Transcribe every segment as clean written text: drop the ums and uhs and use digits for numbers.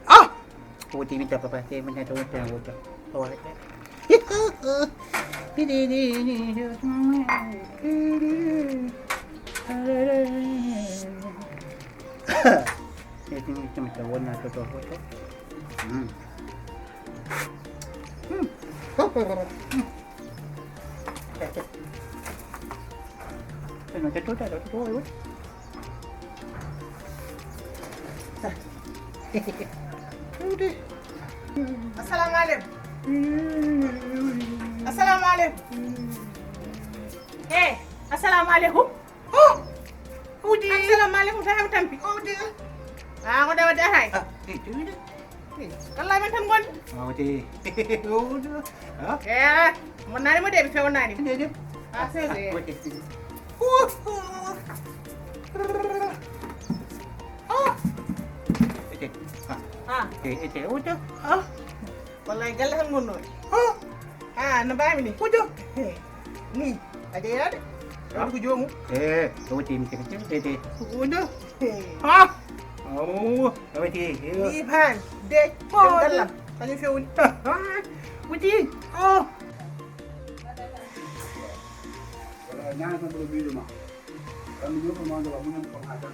Ah! Putih minta apa sih minta tuh yang udah. Tolak ya. Ini cuma warna tuh. Nó chết tốt rồi, tốt rồi. Assalamualaikum. Assalamualaikum. Assalamualaikum. Oh, Udi. Assalamualaikum saham tampi. Udi. Ah, ngoda wada hay. Itu dah. Wallahi man tan gon. Udi. Udi. Monani mo de fewnani. Dia. Ah, sese. Itu udah. Wallahi galle tan gonno. No bami ni. Udah. Ni, ade yade. Wadi ko jomu. Udi mesti kecil. Udah. Oh, Udi. Ni pan de. Dalla. Kani fewni. Udi. Ñaan ko do biiru ma am ñu ko mando ba mu ñu ko hatal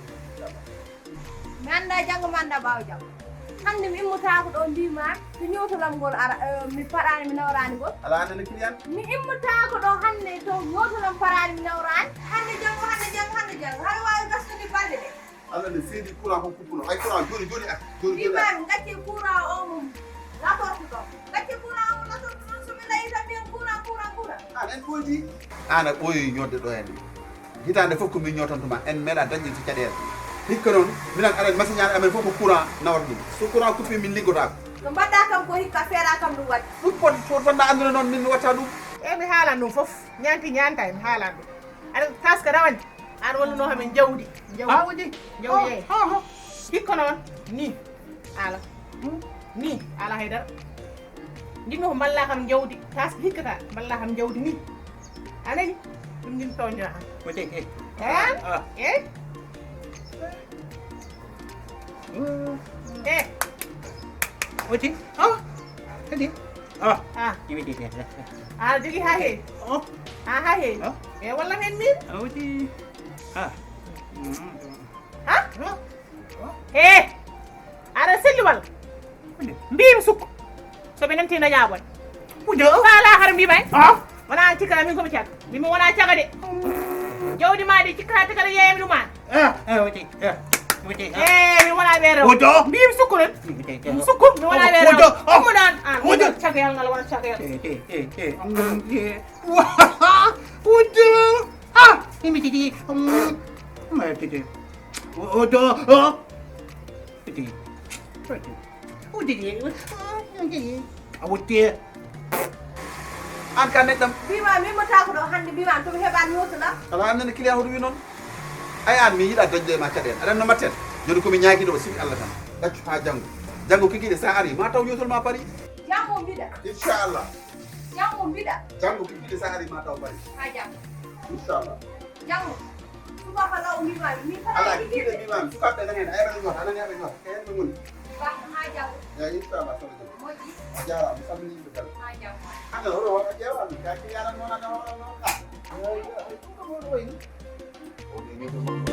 Manda jang manda baw jang hande mi immata ko do ndima to nyotolam gol ara mi parani mi nawrani gol ala na client mi immata ko do hande to nyotolam parani mi nawrani hande jang har wawi gasni balde de ala ne sedi courant ko kupuno ay courant joni ak joni ndima ngati courant o mum la tortu do ngati courant o la tortu non so mi lay tan mi courant en boldi ana boyi ñodde do en hitande fof ko min ñotantuma en meɗa dañde ci caɗele hikka noon minan aɗa masiñade amen fof ko courant nawata ɗum so courant coupé min liggotako ko mbadda kam ko hikka feera kam ɗum waɗi ɗum pot fanda andude noon min watta ɗum Mi haalan ɗum fof ñanti ñanta mi haalan ɗum aɗa taska rawani an walluno hamin jawdi jawdi jawdi hikka noon ni ala haydara jinmi ko balla kam jawdi taska hikkata balla kam jawdi ni anani ɗum jin toñjona Udi. Udi. Udi. Ini dia. Aɗa jogui ha heewi ha heewi walla hen min Udi. aɗa selli walla mbimi sukko soɓe nemtina ñaɓon Udi. faala har mbimay wona cikkata min komi cagga mimi wona cagga de jawdi ma de cikkata te kada yeeyami ɗuman Udi. Udi. min wona ɓeere Ojo. mbimi sukko non Udi. sukko mi wona ɓeere Ojo. ɗummo ɗon an Ojo. caggayal ngal wona caggayal Udi. Ini jadi. Mana jadi? Udi. Udi. Udi. Udi. an ka neɗɗam mbima mi immata ko do hande mbima to mi heɓani nyotolam ala annene client hoto wi noon ay an mi yiɗa dañde ma caɗele aɗa no matten joni komi ñaaguiɗo o sigi Allah tan ɗaccu ha janggo kikiɗe sa ari ma taw yotol ma paari jango mbiɗa inchallah jango kikiɗe sa ari ma taw paari ha jango inchallah jango subaka law mbimami mi ala fata kikiɗe mbimami sukaɓɓe nan hen ayeɓe ñota anani aɓe ñota e hen ɓe goni baax ha jango eyi inchallah soɓe jom moƴƴi a jarama mi salmini yimɓe kala ha jango hande hoto woɗa ƴewami ka kiyanan noon ane hoɗo noon ɗum ko moɗo wayni o ɓe